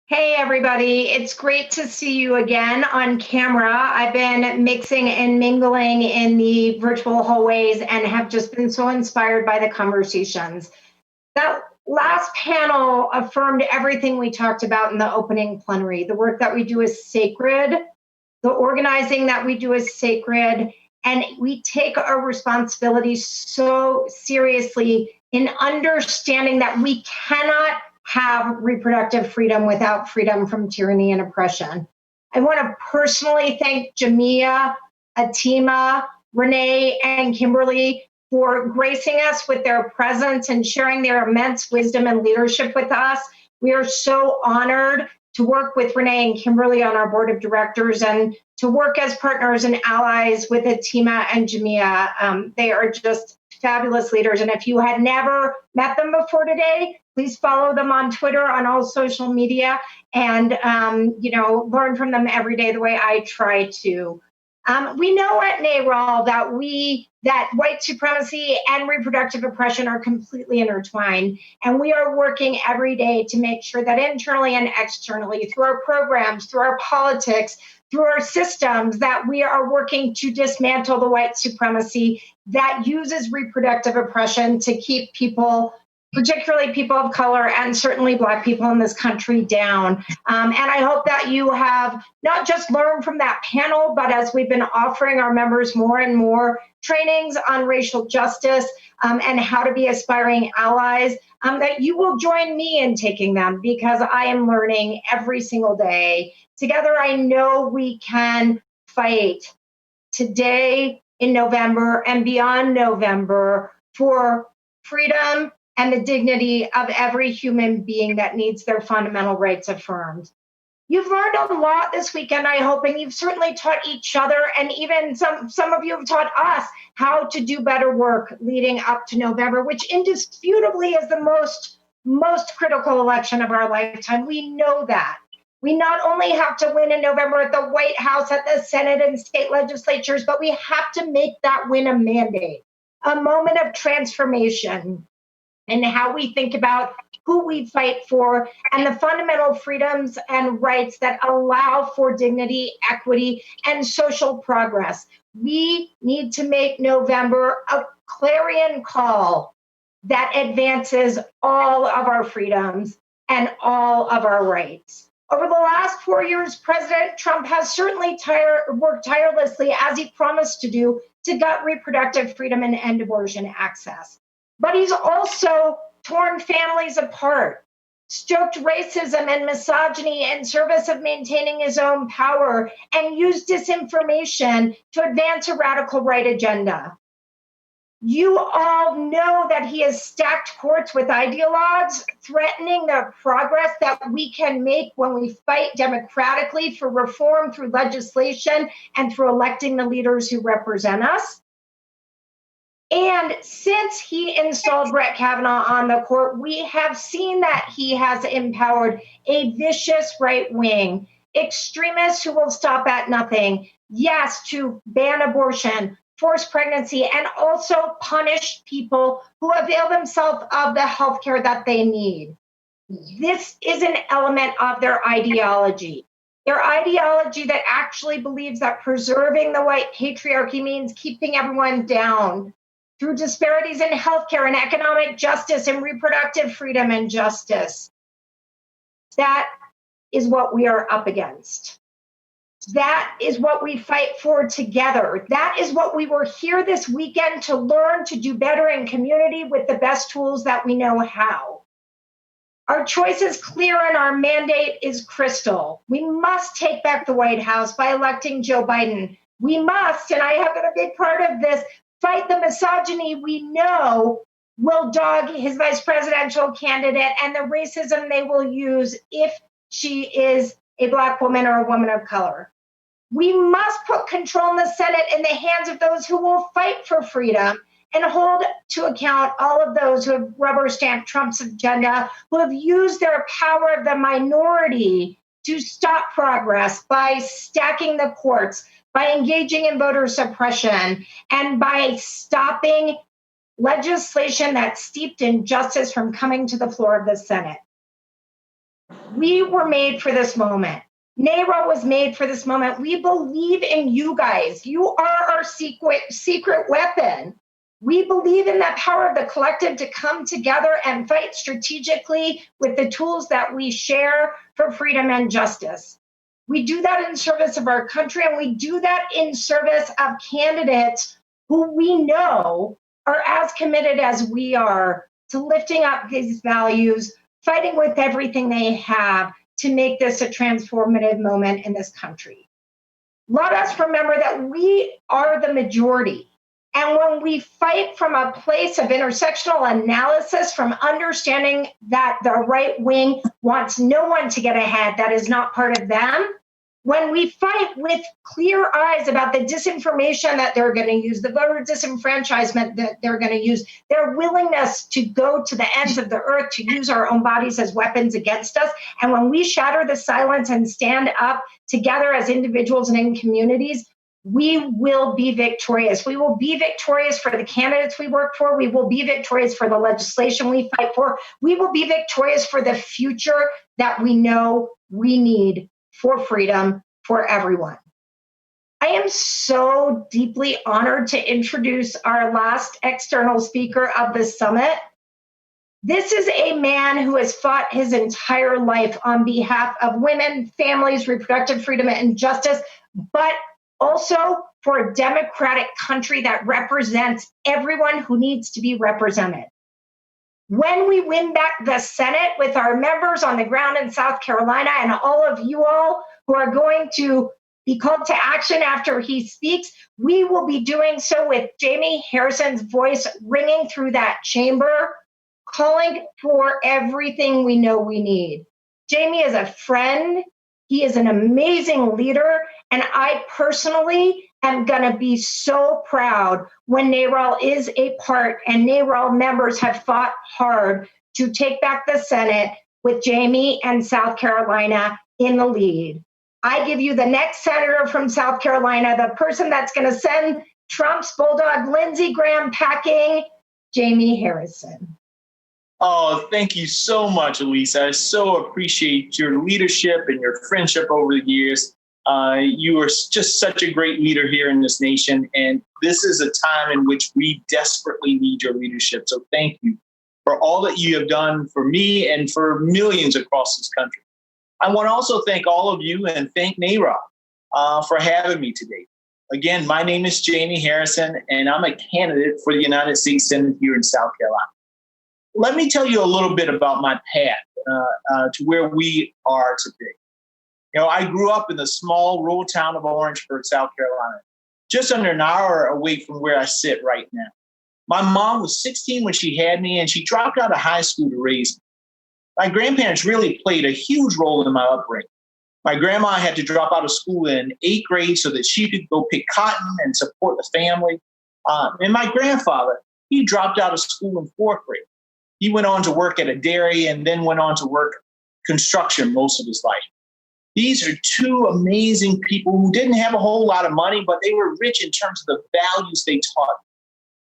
Hey everybody, it's great to see you again on camera. I've been mixing and mingling in the virtual hallways and have just been so inspired by the conversations. That last panel affirmed everything we talked about in the opening plenary. The work that we do is sacred, the organizing that we do is sacred, and we take our responsibility so seriously in understanding that we cannot have reproductive freedom without freedom from tyranny and oppression. I want to personally thank Jamia, Atima, Renee, and Kimberly for gracing us with their presence and sharing their immense wisdom and leadership with us. We are so honored to work with Renee and Kimberly on our board of directors and to work as partners and allies with Atima and Jamia. They are just fabulous leaders. And if you had never met them before today, please follow them on Twitter, on all social media, and learn from them every day the way I try to. We know at NARAL that white supremacy and reproductive oppression are completely intertwined, and we are working every day to make sure that internally and externally, through our programs, through our politics, through our systems, that we are working to dismantle the white supremacy that uses reproductive oppression to keep people, particularly people of color and certainly Black people in this country, down. And I hope that you have not just learned from that panel, but as we've been offering our members more and more trainings on racial justice and how to be aspiring allies, that you will join me in taking them, because I am learning every single day. Together, I know we can fight today, in November, and beyond November for freedom and the dignity of every human being that needs their fundamental rights affirmed. You've learned a lot this weekend, I hope, and you've certainly taught each other, and even some of you have taught us how to do better work leading up to November, which indisputably is the most critical election of our lifetime. We know that. We not only have to win in November at the White House, at the Senate and state legislatures, but we have to make that win a mandate, a moment of transformation in how we think about who we fight for and the fundamental freedoms and rights that allow for dignity, equity, and social progress. We need to make November a clarion call that advances all of our freedoms and all of our rights. Over the last 4 years, President Trump has certainly worked tirelessly, as he promised to do, to gut reproductive freedom and end abortion access. But he's also torn families apart, stoked racism and misogyny in service of maintaining his own power, and used disinformation to advance a radical right agenda. You all know that he has stacked courts with ideologues, threatening the progress that we can make when we fight democratically for reform through legislation and through electing the leaders who represent us. And since he installed Brett Kavanaugh on the court, we have seen that he has empowered a vicious right wing, extremists who will stop at nothing, yes, to ban abortion, forced pregnancy, and also punish people who avail themselves of the health care that they need. This is an element of their ideology that actually believes that preserving the white patriarchy means keeping everyone down through disparities in healthcare and economic justice and reproductive freedom and justice. That is what we are up against. That is what we fight for together. That is what we were here this weekend to learn to do better in community with the best tools that we know how. Our choice is clear and our mandate is crystal. We must take back the White House by electing Joe Biden. We must, and I have been a big part of this, fight the misogyny we know will dog his vice presidential candidate and the racism they will use if she is a Black woman or a woman of color. We must put control in the Senate in the hands of those who will fight for freedom and hold to account all of those who have rubber stamped Trump's agenda, who have used their power of the minority to stop progress by stacking the courts, by engaging in voter suppression, and by stopping legislation that's steeped in justice from coming to the floor of the Senate. We were made for this moment. NARAL was made for this moment. We believe in you guys. You are our secret weapon. We believe in that power of the collective to come together and fight strategically with the tools that we share for freedom and justice. We do that in service of our country, and we do that in service of candidates who we know are as committed as we are to lifting up these values, fighting with everything they have to make this a transformative moment in this country. Let us remember that we are the majority. And when we fight from a place of intersectional analysis, from understanding that the right wing wants no one to get ahead that is not part of them, when we fight with clear eyes about the disinformation that they're going to use, the voter disenfranchisement that they're going to use, their willingness to go to the ends of the earth to use our own bodies as weapons against us, and when we shatter the silence and stand up together as individuals and in communities, we will be victorious. We will be victorious for the candidates we work for. We will be victorious for the legislation we fight for. We will be victorious for the future that we know we need for freedom for everyone. I am so deeply honored to introduce our last external speaker of the summit. This is a man who has fought his entire life on behalf of women, families, reproductive freedom, and justice, but also for a democratic country that represents everyone who needs to be represented. When we win back the Senate with our members on the ground in South Carolina and all of you all who are going to be called to action after he speaks, we will be doing so with Jamie Harrison's voice ringing through that chamber, calling for everything we know we need. Jamie is a friend. He is an amazing leader, and I personally am going to be so proud when NARAL is a part and NARAL members have fought hard to take back the Senate with Jamie and South Carolina in the lead. I give you the next senator from South Carolina, the person that's going to send Trump's bulldog Lindsey Graham packing, Jamie Harrison. Oh, thank you so much, Elise. I so appreciate your leadership and your friendship over the years. You are just such a great leader here in this nation, and this is a time in which we desperately need your leadership. So thank you for all that you have done for me and for millions across this country. I want to also thank all of you and thank NARAL for having me today. Again, my name is Jamie Harrison, and I'm a candidate for the United States Senate here in South Carolina. Let me tell you a little bit about my path to where we are today. You know, I grew up in the small rural town of Orangeburg, South Carolina, just under an hour away from where I sit right now. My mom was 16 when she had me, and she dropped out of high school to raise me. My grandparents really played a huge role in my upbringing. My grandma had to drop out of school in 8th grade so that she could go pick cotton and support the family. And my grandfather, he dropped out of school in 4th grade. He went on to work at a dairy and then went on to work construction most of his life. These are two amazing people who didn't have a whole lot of money, but they were rich in terms of the values they taught.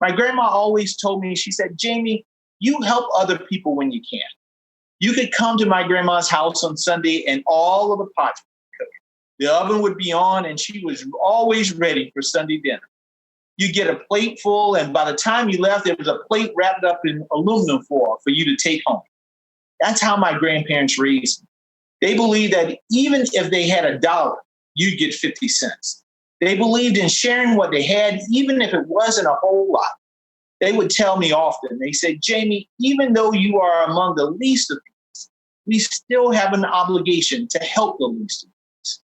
My grandma always told me, she said, Jamie, you help other people when you can. You could come to my grandma's house on Sunday and all of the pots would cook. The oven would be on and she was always ready for Sunday dinner. You get a plate full, and by the time you left, there was a plate wrapped up in aluminum foil for you to take home. That's how my grandparents raised me. They believed that even if they had $1, you'd get 50 cents. They believed in sharing what they had, even if it wasn't a whole lot. They would tell me often, they said, Jamie, even though you are among the least of these, we still have an obligation to help the least of these.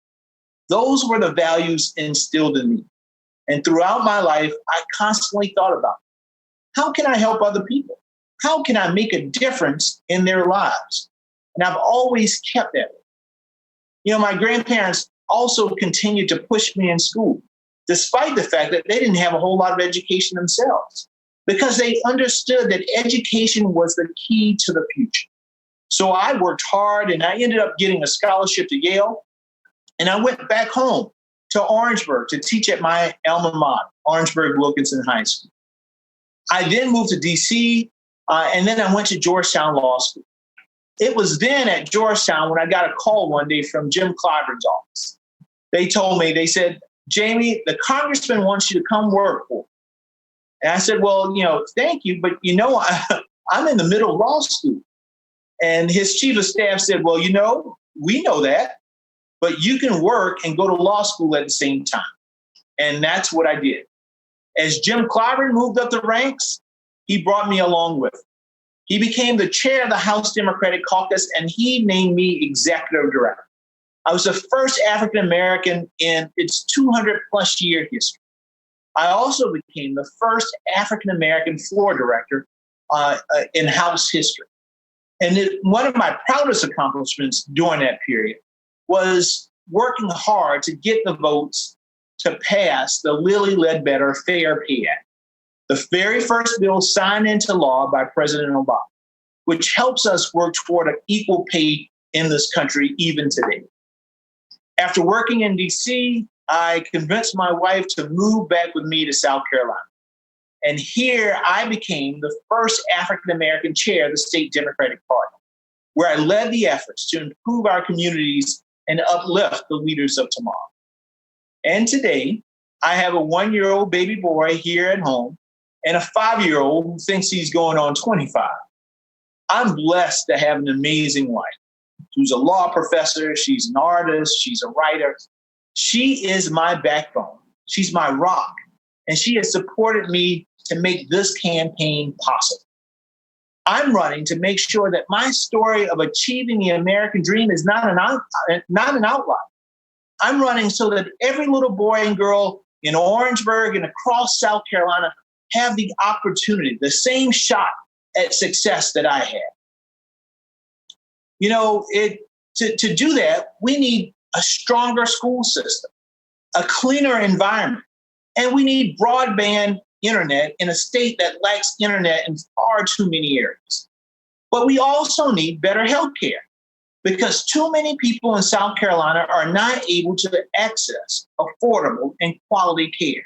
Those were the values instilled in me. And throughout my life, I constantly thought about, how can I help other people? How can I make a difference in their lives? And I've always kept that way. You know, my grandparents also continued to push me in school, despite the fact that they didn't have a whole lot of education themselves, because they understood that education was the key to the future. So I worked hard and I ended up getting a scholarship to Yale. And I went back home to Orangeburg to teach at my alma mater, Orangeburg Wilkinson High School. I then moved to DC, and then I went to Georgetown Law School. It was then at Georgetown when I got a call one day from Jim Clyburn's office. They told me, they said, Jamie, the congressman wants you to come work for him. And I said, well, thank you, but I'm in the middle of law school. And his chief of staff said, well, we know that, but you can work and go to law school at the same time. And that's what I did. As Jim Clyburn moved up the ranks, he brought me along with him. He became the chair of the House Democratic Caucus, and he named me executive director. I was the first African-American in its 200-plus year history. I also became the first African-American floor director in House history. And one of my proudest accomplishments during that period was working hard to get the votes to pass the Lilly Ledbetter Fair Pay Act, the very first bill signed into law by President Obama, which helps us work toward an equal pay in this country even today. After working in D.C., I convinced my wife to move back with me to South Carolina. And here I became the first African-American chair of the state Democratic Party, where I led the efforts to improve our communities and uplift the leaders of tomorrow. And today, I have a 1-year-old baby boy here at home and a 5-year-old who thinks he's going on 25. I'm blessed to have an amazing wife who's a law professor. She's an artist. She's a writer. She is my backbone. She's my rock. And she has supported me to make this campaign possible. I'm running to make sure that my story of achieving the American dream is not an outlier. I'm running so that every little boy and girl in Orangeburg and across South Carolina have the opportunity, the same shot at success that I had. To do that, we need a stronger school system, a cleaner environment, and we need broadband internet in a state that lacks internet in far too many areas. But we also need better health care because too many people in South Carolina are not able to access affordable and quality care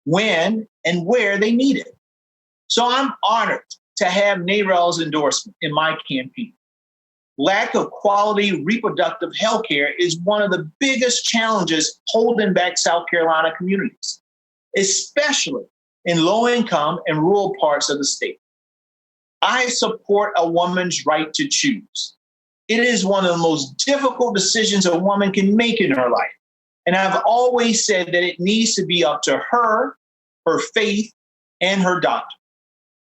when and where they need it. So I'm honored to have NARAL's endorsement in my campaign. Lack of quality reproductive health care is one of the biggest challenges holding back South Carolina communities, especially in low-income and rural parts of the state. I support a woman's right to choose. It is one of the most difficult decisions a woman can make in her life. And I've always said that it needs to be up to her, her faith, and her doctor.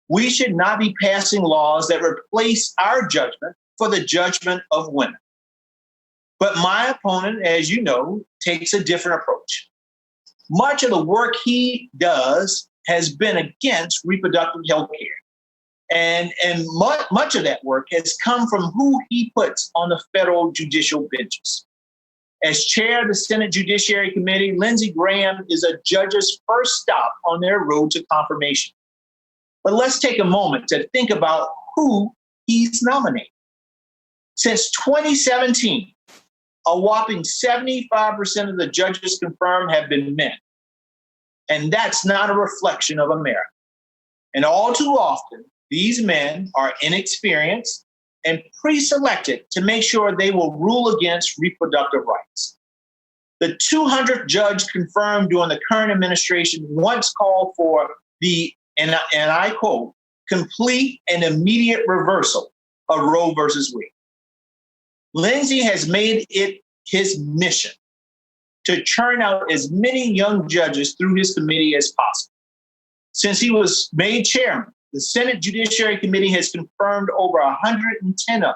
We should not be passing laws that replace our judgment for the judgment of women. But my opponent, as you know, takes a different approach. Much of the work he does has been against reproductive health care. And much of that work has come from who he puts on the federal judicial benches. As chair of the Senate Judiciary Committee, Lindsey Graham is a judge's first stop on their road to confirmation. But let's take a moment to think about who he's nominated. Since 2017, a whopping 75% of the judges confirmed have been men. And that's not a reflection of America. And all too often, these men are inexperienced and pre-selected to make sure they will rule against reproductive rights. The 200th judge confirmed during the current administration once called for the, and I quote, complete and immediate reversal of Roe versus Wade. Lindsey has made it his mission to churn out as many young judges through his committee as possible. Since he was made chairman, the Senate Judiciary Committee has confirmed over 110 of them.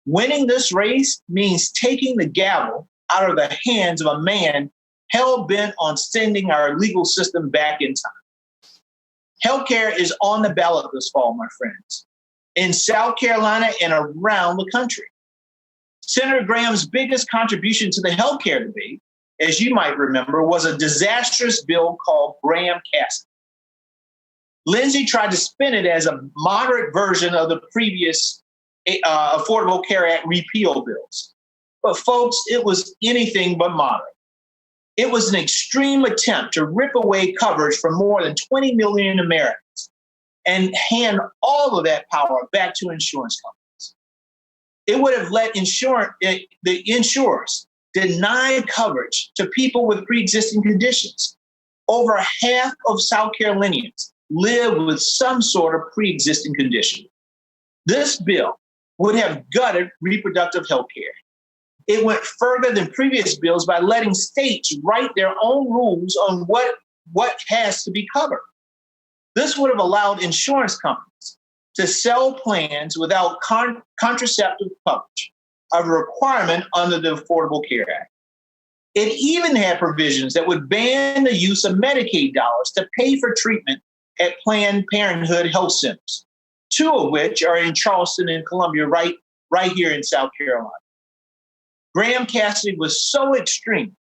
Winning this race means taking the gavel out of the hands of a man hell-bent on sending our legal system back in time. Healthcare is on the ballot this fall, my friends, in South Carolina and around the country. Senator Graham's biggest contribution to the healthcare debate, as you might remember, was a disastrous bill called Graham-Cassidy. Lindsey tried to spin it as a moderate version of the previous Affordable Care Act repeal bills. But folks, it was anything but moderate. It was an extreme attempt to rip away coverage from more than 20 million Americans and hand all of that power back to insurance companies. it would have let the insurers deny coverage to people with pre-existing conditions. Over half of South Carolinians live with some sort of pre-existing condition. This bill would have gutted reproductive health care. It went further than previous bills by letting states write their own rules on what has to be covered. This would have allowed insurance companies to sell plans without contraceptive coverage, a requirement under the Affordable Care Act. It even had provisions that would ban the use of Medicaid dollars to pay for treatment at Planned Parenthood health centers, two of which are in Charleston and Columbia, right here in South Carolina. Graham Cassidy was so extreme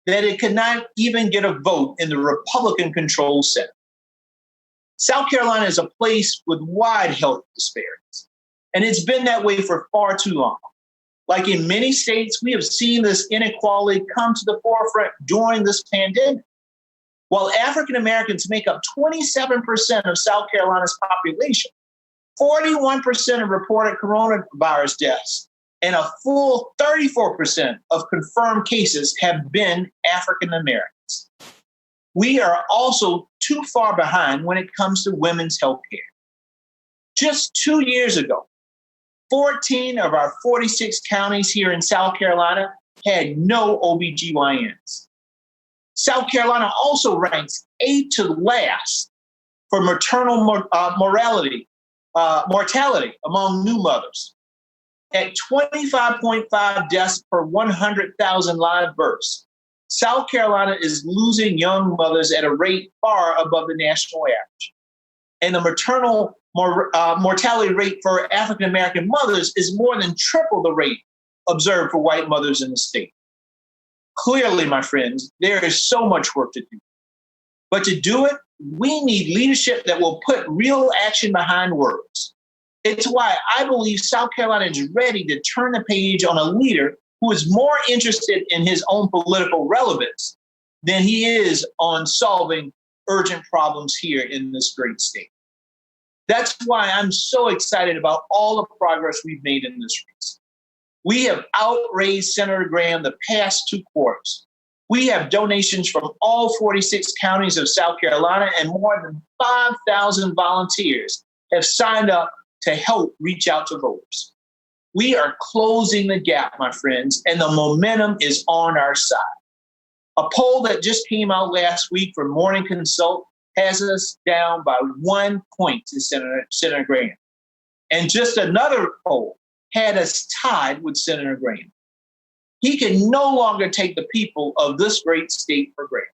that it could not even get a vote in the Republican-controlled Senate. South Carolina is a place with wide health disparities, and it's been that way for far too long. Like in many states, we have seen this inequality come to the forefront during this pandemic. While African Americans make up 27% of South Carolina's population, 41% of reported coronavirus deaths and a full 34% of confirmed cases have been African Americans. We are also too far behind when it comes to women's health care. Just 2 years ago, 14 of our 46 counties here in South Carolina had no OBGYNs. South Carolina also ranks 8th to last for maternal mortality among new mothers. At 25.5 deaths per 100,000 live births, South Carolina is losing young mothers at a rate far above the national average. And the maternal mortality rate for African American mothers is more than triple the rate observed for white mothers in the state. Clearly, my friends, there is so much work to do. But to do it, we need leadership that will put real action behind words. It's why I believe South Carolina is ready to turn the page on a leader who is more interested in his own political relevance than he is on solving urgent problems here in this great state. That's why I'm so excited about all the progress we've made in this race. We have outraised Senator Graham the past 2 quarters. We have donations from all 46 counties of South Carolina, and more than 5,000 volunteers have signed up to help reach out to voters. We are closing the gap, my friends, and the momentum is on our side. A poll that just came out last week from Morning Consult has us down by 1 point to Senator Graham. And just another poll had us tied with Senator Graham. He can no longer take the people of this great state for granted.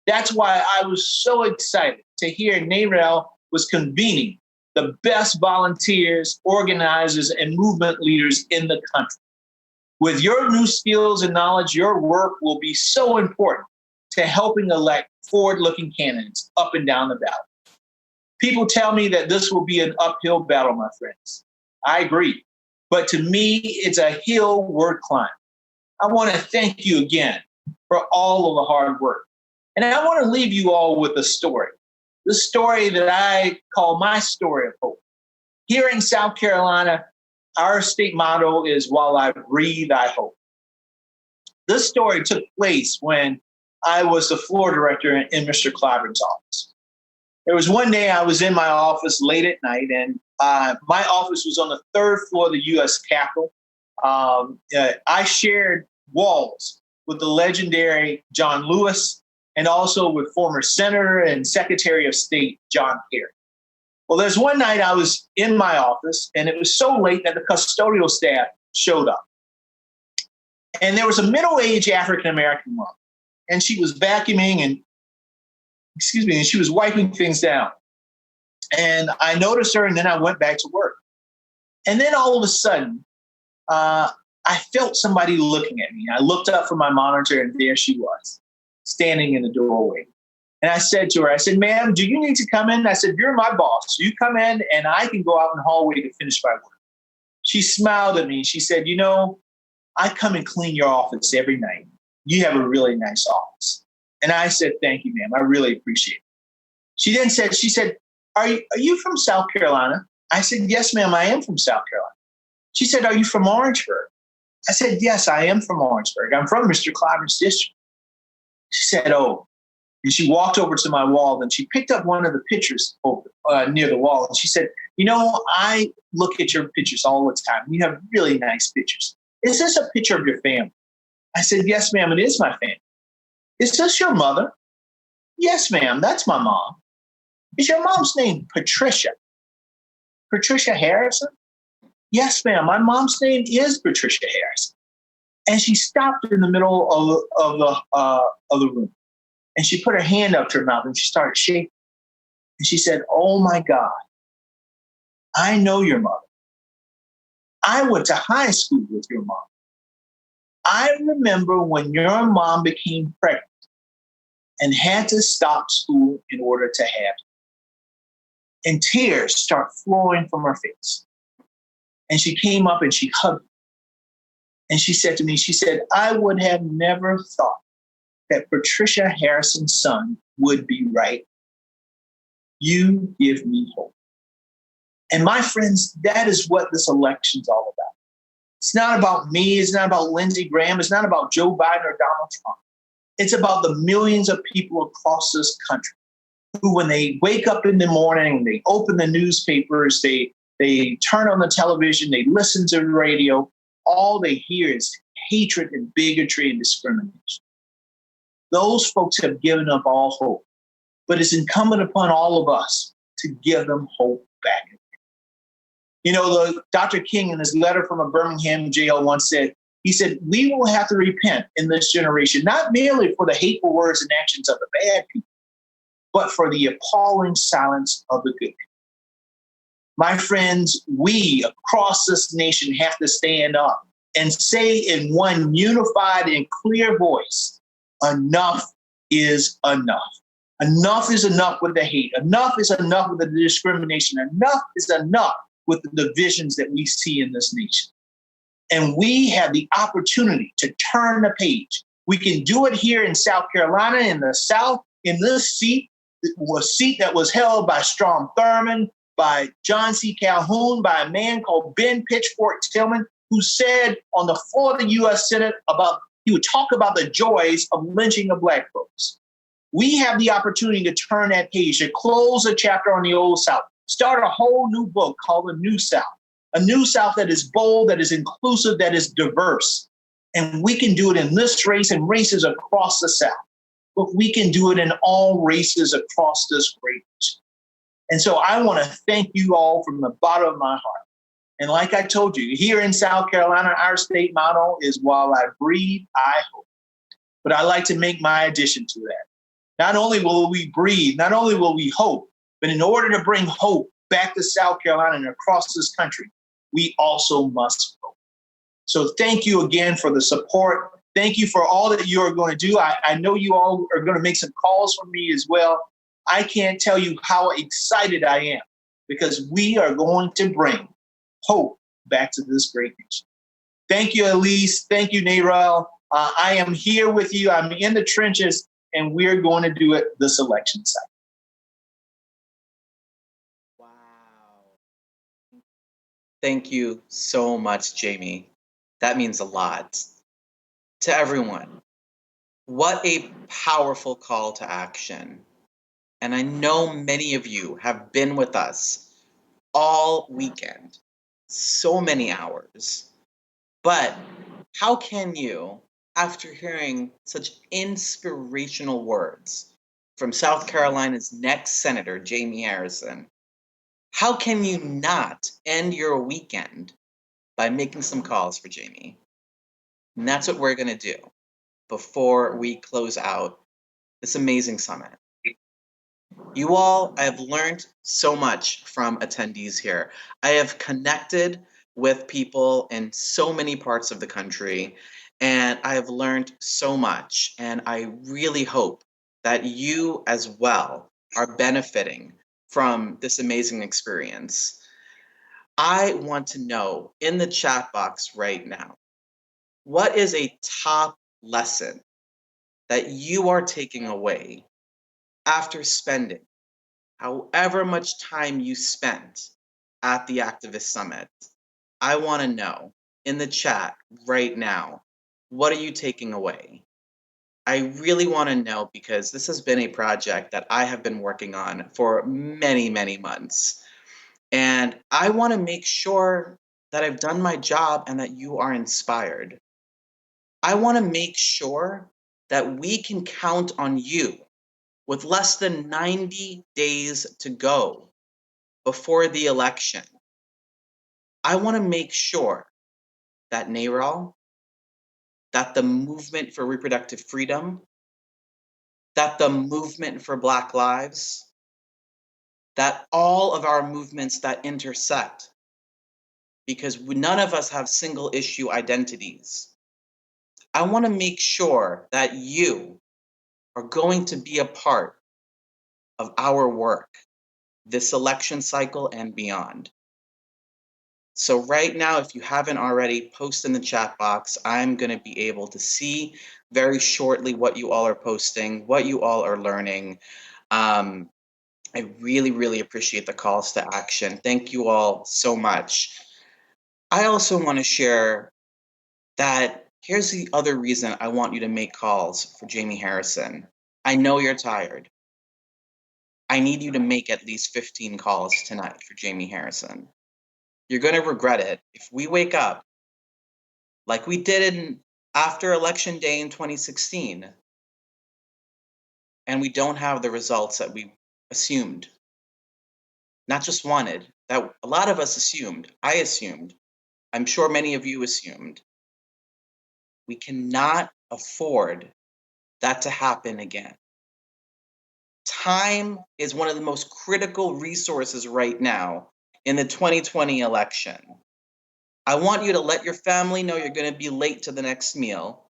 That's why I was so excited to hear NARAL was convening the best volunteers, organizers, and movement leaders in the country. With your new skills and knowledge, your work will be so important to helping elect forward-looking candidates up and down the ballot. People tell me that this will be an uphill battle, my friends. I agree. But to me, it's a hill worth climbing. I want to thank you again for all of the hard work. And I want to leave you all with a story. The story that I call my story of hope. Here in South Carolina, our state motto is, "While I breathe, I hope." This story took place when I was the floor director in Mr. Clyburn's office. There was one day I was in my office late at night, and my office was on the 3rd floor of the U.S. Capitol. I shared walls with the legendary John Lewis, and also with former Senator and Secretary of State John Kerry. Well, there's one night I was in my office, and it was so late that the custodial staff showed up. And there was a middle-aged African-American woman, and she was vacuuming and she was wiping things down. And I noticed her, and then I went back to work. And then all of a sudden, I felt somebody looking at me. I looked up from my monitor, and there she was, standing in the doorway. And I said to her, I said, "Ma'am, do you need to come in?" I said, "You're my boss. You come in, and I can go out in the hallway to finish my work." She smiled at me. She said, "You know, I come and clean your office every night. You have a really nice office." And I said, "Thank you, ma'am. I really appreciate it." She said, Are you from South Carolina? I said, "Yes, ma'am, I am from South Carolina." She said, are you from Orangeburg? I said, yes, I am from Orangeburg. I'm from Mr. Clyburn's district. She said, oh. And she walked over to my wall and she picked up one of the pictures near the wall. And she said, you know, I look at your pictures all the time. You have really nice pictures. Is this a picture of your family? I said, yes, ma'am, it is my family. Is this your mother? Yes, ma'am, that's my mom. Is your mom's name Patricia? Patricia Harrison? Yes, ma'am, my mom's name is Patricia Harrison. And she stopped in the middle of the room. And she put her hand up to her mouth and she started shaking. And she said, oh my God, I know your mother. I went to high school with your mom. I remember when your mom became pregnant and had to stop school in order to have you. And tears start flowing from her face. And she came up and she hugged me. And she said to me, she said, I would have never thought that Patricia Harrison's son would be right. You give me hope. And my friends, that is what this election's all about. It's not about me. It's not about Lindsey Graham. It's not about Joe Biden or Donald Trump. It's about the millions of people across this country who, when they wake up in the morning, they open the newspapers, they turn on the television, they listen to the radio, all they hear is hatred and bigotry and discrimination. Those folks have given up all hope, but it's incumbent upon all of us to give them hope back. You know, Dr. King, in his letter from a Birmingham jail, once said, he said, we will have to repent in this generation, not merely for the hateful words and actions of the bad people, but for the appalling silence of the good. My friends, we across this nation have to stand up and say in one unified and clear voice, enough is enough. Enough is enough with the hate. Enough is enough with the discrimination. Enough is enough with the divisions that we see in this nation. And we have the opportunity to turn the page. We can do it here in South Carolina, in the South, in this seat, a seat that was held by Strom Thurmond, by John C. Calhoun, by a man called Ben Pitchfork Tillman, who said on the floor of the U.S. Senate he would talk about the joys of lynching of Black folks. We have the opportunity to turn that page, to close a chapter on the Old South, start a whole new book called The New South, a New South that is bold, that is inclusive, that is diverse. And we can do it in this race and races across the South, but we can do it in all races across this great nation. And so I want to thank you all from the bottom of my heart. And like I told you, here in South Carolina, our state motto is, while I breathe, I hope. But I like to make my addition to that. Not only will we breathe, not only will we hope, but in order to bring hope back to South Carolina and across this country, we also must hope. So thank you again for the support. Thank you for all that you are going to do. I know you all are going to make some calls for me as well. I can't tell you how excited I am, because we are going to bring hope back to this great nation. Thank you, Elise. Thank you, NARAL. I am here with you. I'm in the trenches, and we're going to do it this election cycle. Wow. Thank you so much, Jamie. That means a lot. To everyone, what a powerful call to action. And I know many of you have been with us all weekend, so many hours. But how can you, after hearing such inspirational words from South Carolina's next Senator, Jamie Harrison, how can you not end your weekend by making some calls for Jamie? And that's what we're going to do before we close out this amazing summit. You all, I have learned so much from attendees here. I have connected with people in so many parts of the country, and I have learned so much. And I really hope that you as well are benefiting from this amazing experience. I want to know in the chat box right now, what is a top lesson that you are taking away after spending however much time you spent at the Activist Summit? I want to know in the chat right now, what are you taking away? I really want to know because this has been a project that I have been working on for many, many months. And I want to make sure that I've done my job and that you are inspired. I want to make sure that we can count on you with less than 90 days to go before the election. I want to make sure that NARAL, that the movement for reproductive freedom, that the movement for Black lives, that all of our movements that intersect, because none of us have single issue identities. I want to make sure that you are going to be a part of our work this election cycle and beyond. So right now, if you haven't already, post in the chat box. I'm going to be able to see very shortly what you all are posting, what you all are learning. I really, really appreciate the calls to action. Thank you all so much. I also want to share that here's the other reason I want you to make calls for Jamie Harrison. I know you're tired. I need you to make at least 15 calls tonight for Jamie Harrison. You're going to regret it if we wake up like we did after Election Day in 2016 and we don't have the results that we assumed. Not just wanted, that a lot of us assumed. I assumed. I'm sure many of you assumed. We cannot afford that to happen again. Time is one of the most critical resources right now in the 2020 election. I want you to let your family know you're going to be late to the next meal.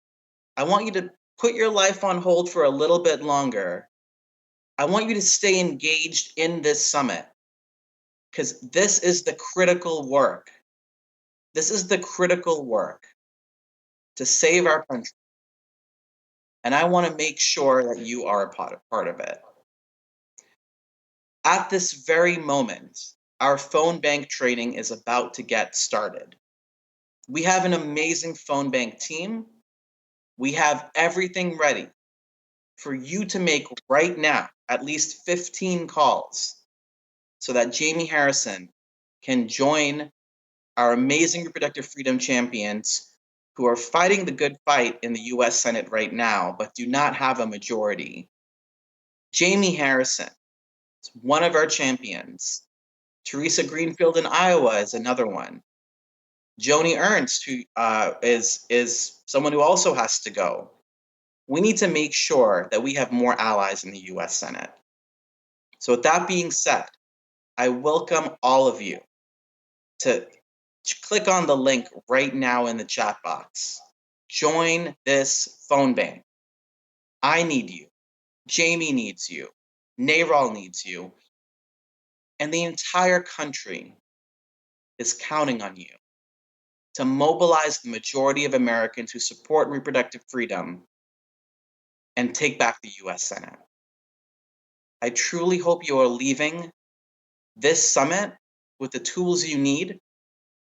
I want you to put your life on hold for a little bit longer. I want you to stay engaged in this summit because this is the critical work. This is the critical work to save our country. And I want to make sure that you are a part of it. At this very moment, our phone bank training is about to get started. We have an amazing phone bank team. We have everything ready for you to make right now at least 15 calls so that Jamie Harrison can join our amazing reproductive freedom champions who are fighting the good fight in the US Senate right now, but do not have a majority. Jamie Harrison is one of our champions. Teresa Greenfield in Iowa is another one. Joni Ernst, who is someone who also has to go. We need to make sure that we have more allies in the US Senate. So with that being said, I welcome all of you to click on the link right now in the chat box. Join this phone bank. I need you. Jamie needs you. NARAL needs you. And the entire country is counting on you to mobilize the majority of Americans who support reproductive freedom and take back the US Senate. I truly hope you are leaving this summit with the tools you need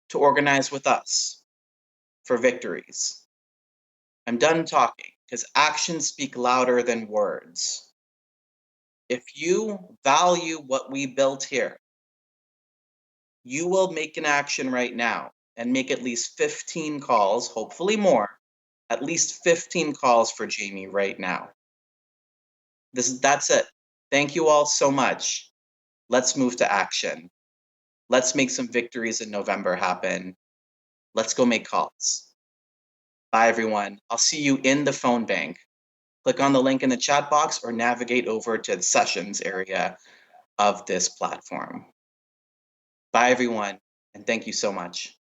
to organize with us for victories. I'm done talking because actions speak louder than words. If you value what we built here, you will make an action right now and make at least 15 calls, hopefully more, at least 15 calls for Jamie right now. That's it. Thank you all so much. Let's move to action. Let's make some victories in November happen. Let's go make calls. Bye, everyone. I'll see you in the phone bank. Click on the link in the chat box or navigate over to the sessions area of this platform. Bye, everyone, and thank you so much.